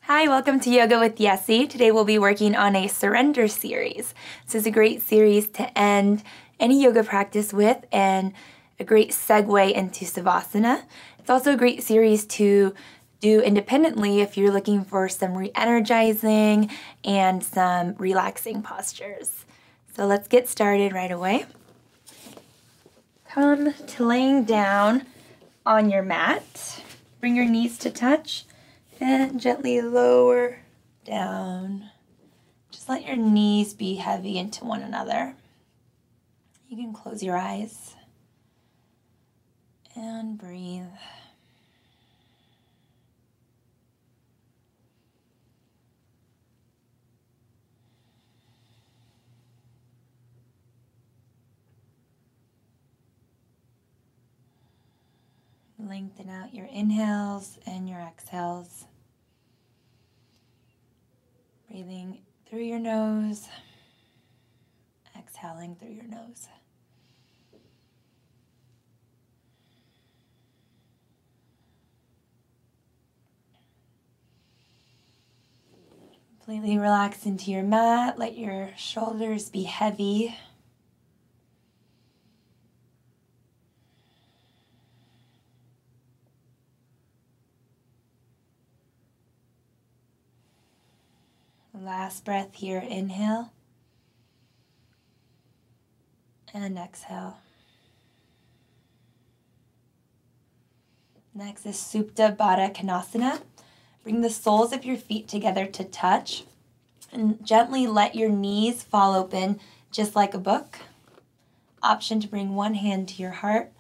Hi, welcome to Yoga with Yessie. Today we'll be working on a surrender series. This is a great series to end any yoga practice with and a great segue into Savasana. It's also a great series to do independently if you're looking for some re-energizing and some relaxing postures. So let's get started right away. Come to laying down on your mat. Bring your knees to touch. And gently lower down. Just let your knees be heavy into one another. You can close your eyes and breathe. Lengthen out your inhales and your exhales. Breathing through your nose, exhaling through your nose. Completely relax into your mat. Let your shoulders be heavy. Last breath here, inhale and exhale. Next is Supta Baddha Konasana. Bring the soles of your feet together to touch and gently let your knees fall open just like a book. Option to bring one hand to your heart,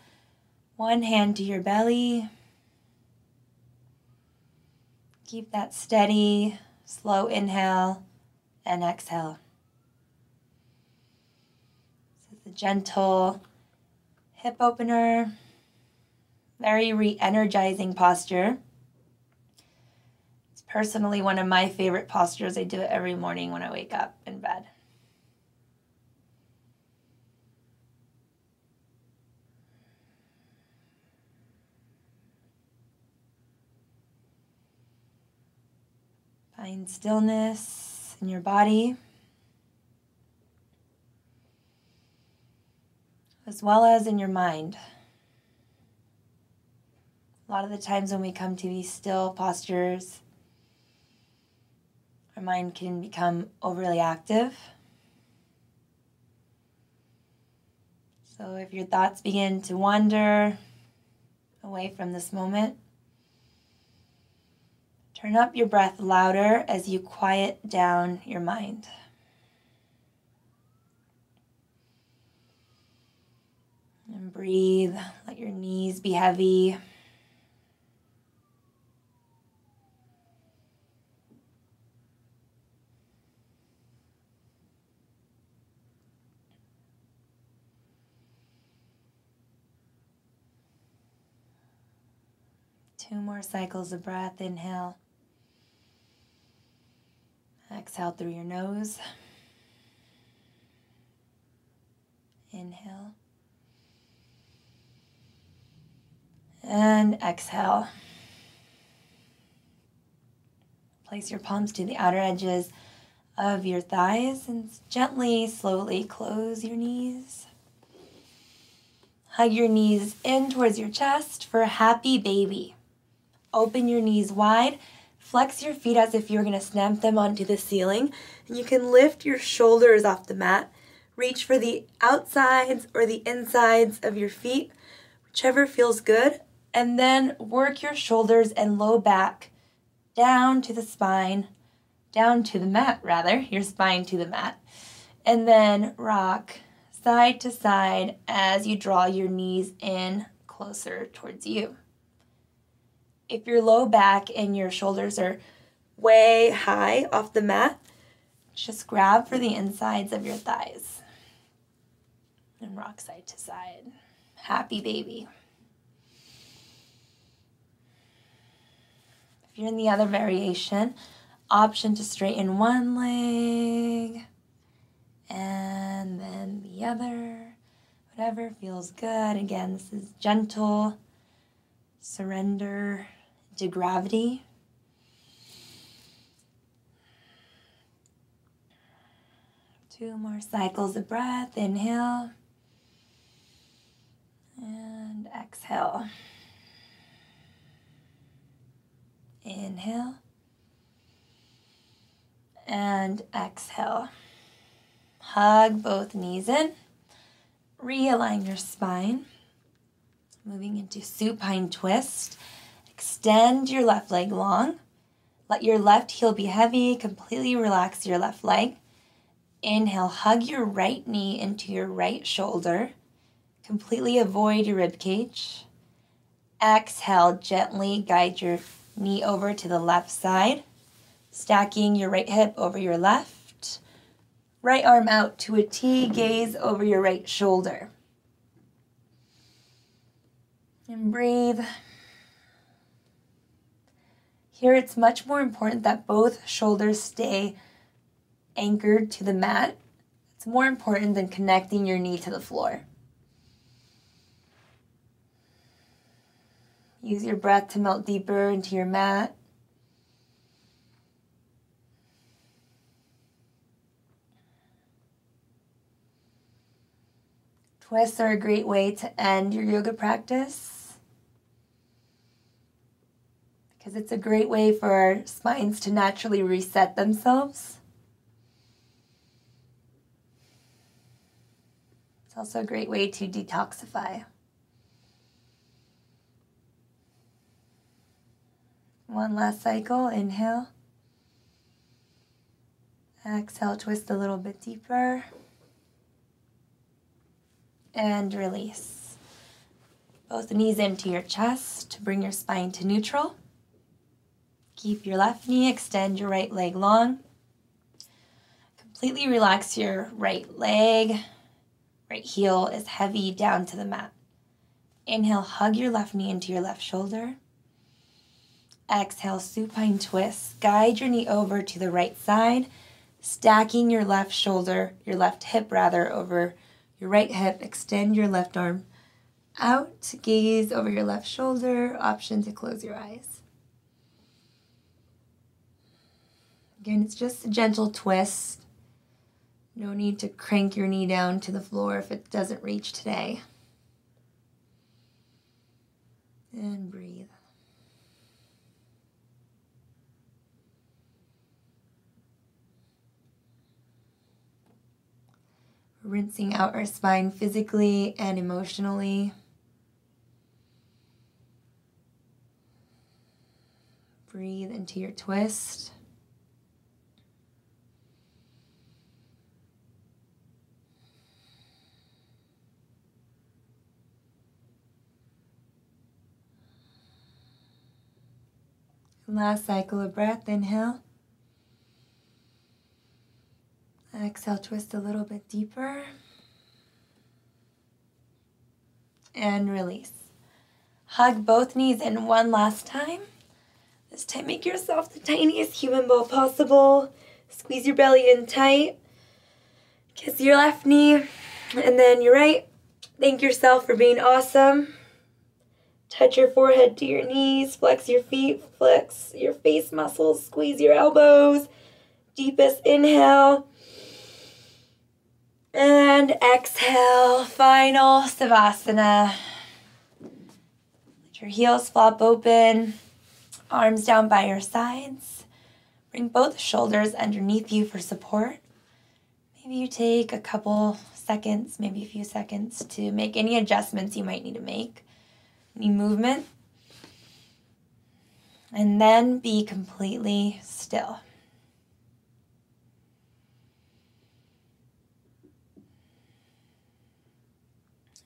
one hand to your belly. Keep that steady. Slow inhale and exhale. This is a gentle hip opener, very re-energizing posture. It's personally one of my favorite postures. I do it every morning when I wake up in bed. Find stillness in your body, as well as in your mind. A lot of the times when we come to these still postures, our mind can become overly active. So if your thoughts begin to wander away from this moment, turn up your breath louder as you quiet down your mind. And breathe, let your knees be heavy. Two more cycles of breath, inhale. Exhale through your nose. Inhale. And exhale. Place your palms to the outer edges of your thighs and gently, slowly close your knees. Hug your knees in towards your chest for a happy baby. Open your knees wide. Flex your feet as if you're going to snap them onto the ceiling. And you can lift your shoulders off the mat. Reach for the outsides or the insides of your feet, whichever feels good. And then work your shoulders and low back down to the spine, down to the mat rather, your spine to the mat. And then rock side to side as you draw your knees in closer towards you. If your low back and your shoulders are way high off the mat, just grab for the insides of your thighs and rock side to side. Happy baby. If you're in the other variation, option to straighten one leg and then the other, whatever feels good. Again, this is gentle surrender to gravity. 2 more cycles of breath. Inhale and exhale. Inhale and exhale. Hug both knees in. Realign your spine. Moving into supine twist. Extend your left leg long. Let your left heel be heavy. Completely relax your left leg. Inhale, hug your right knee into your right shoulder. Completely avoid your rib cage. Exhale, gently guide your knee over to the left side. Stacking your right hip over your left. Right arm out to a T, gaze over your right shoulder. And breathe. Here it's much more important that both shoulders stay anchored to the mat. It's more important than connecting your knee to the floor. Use your breath to melt deeper into your mat. Twists are a great way to end your yoga practice because it's a great way for our spines to naturally reset themselves. It's also a great way to detoxify. One last cycle. Inhale. Exhale, twist a little bit deeper. And release. Both knees into your chest to bring your spine to neutral. Keep your left knee, extend your right leg long. Completely relax your right leg. Right heel is heavy down to the mat. Inhale, hug your left knee into your left shoulder. Exhale, supine twist. Guide your knee over to the right side, stacking your left shoulder, your left hip rather, over your right hip. Extend your left arm out, gaze over your left shoulder. Option to close your eyes. Again, it's just a gentle twist. No need to crank your knee down to the floor if it doesn't reach today. And breathe. Rinsing out our spine physically and emotionally. Breathe into your twist. Last cycle of breath. Inhale. Exhale, twist a little bit deeper. And release. Hug both knees in one last time. This time, make yourself the tiniest human ball possible. Squeeze your belly in tight. Kiss your left knee and then your right. Thank yourself for being awesome. Touch your forehead to your knees. Flex your feet. Flex your face muscles. Squeeze your elbows. Deepest inhale. And exhale. Final Savasana. Let your heels flop open. Arms down by your sides. Bring both shoulders underneath you for support. Maybe you take a couple seconds, maybe a few seconds to make any adjustments you might need to make. Any movement. And then be completely still.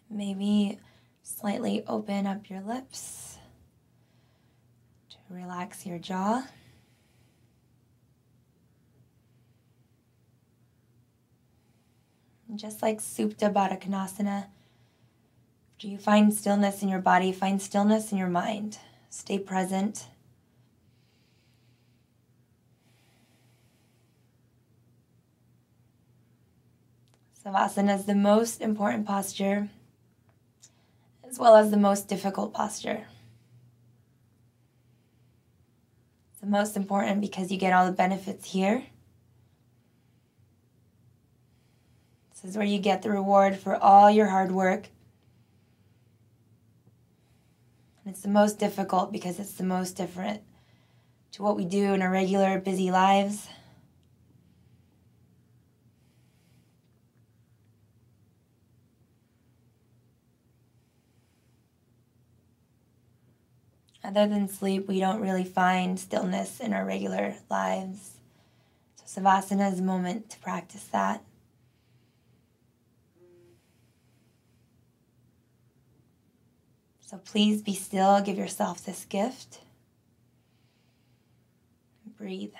Maybe slightly open up your lips to relax your jaw. And just like Supta Baddha Konasana, after you find stillness in your body, find stillness in your mind. Stay present. Savasana is the most important posture, as well as the most difficult posture. It's the most important because you get all the benefits here. This is where you get the reward for all your hard work. And it's the most difficult because it's the most different to what we do in our regular busy lives. Other than sleep, we don't really find stillness in our regular lives. So Savasana is a moment to practice that. So please be still, give yourself this gift. Breathe.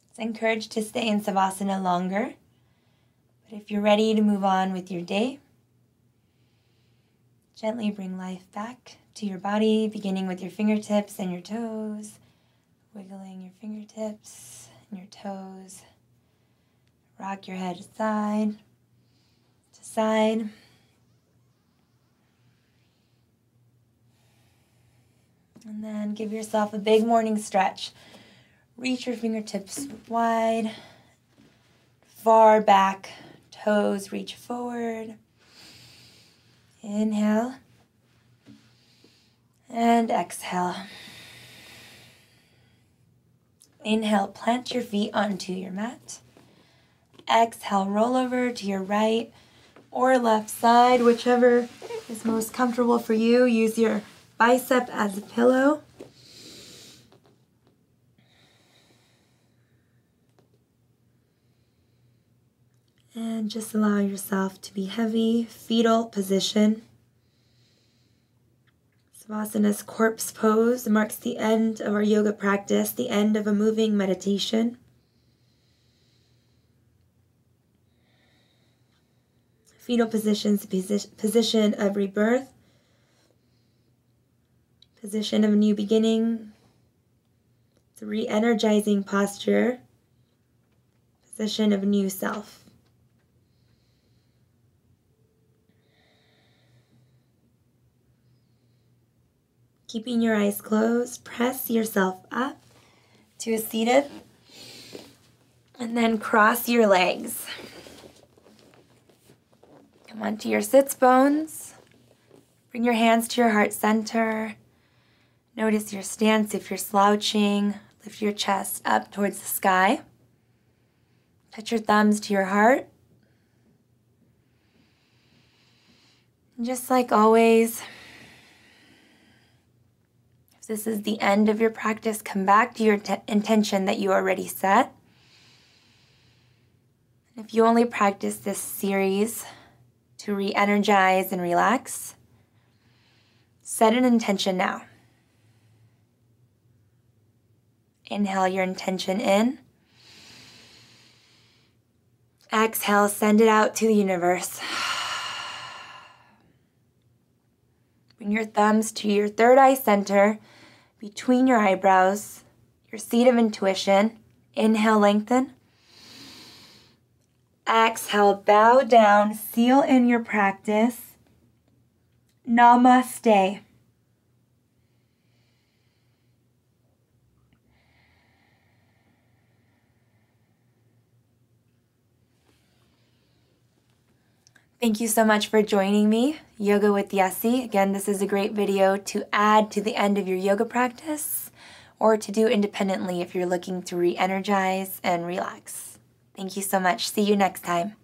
It's encouraged to stay in Savasana longer, but if you're ready to move on with your day, gently bring life back to your body, beginning with your fingertips and your toes, wiggling your fingertips and your toes. Rock your head side to side. And then give yourself a big morning stretch. Reach your fingertips wide, far back, toes reach forward. Inhale and exhale. Inhale, plant your feet onto your mat. Exhale, roll over to your right or left side, whichever is most comfortable for you. Use your bicep as a pillow. And just allow yourself to be heavy, fetal position. Savasana's corpse pose marks the end of our yoga practice, the end of a moving meditation. Fetal position's position of rebirth, position of a new beginning. It's a re-energizing posture, position of a new self. Keeping your eyes closed, press yourself up to a seated, and then cross your legs. Come onto your sits bones. Bring your hands to your heart center. Notice your stance if you're slouching. Lift your chest up towards the sky. Touch your thumbs to your heart. And just like always, this is the end of your practice, come back to your intention that you already set. If you only practice this series to re-energize and relax, set an intention now. Inhale your intention in. Exhale, send it out to the universe. Bring your thumbs to your third eye center, between your eyebrows, your seat of intuition. Inhale, lengthen. Exhale, bow down, seal in your practice. Namaste. Thank you so much for joining me, Yoga with Yessi. Again, this is a great video to add to the end of your yoga practice or to do independently if you're looking to re-energize and relax. Thank you so much. See you next time.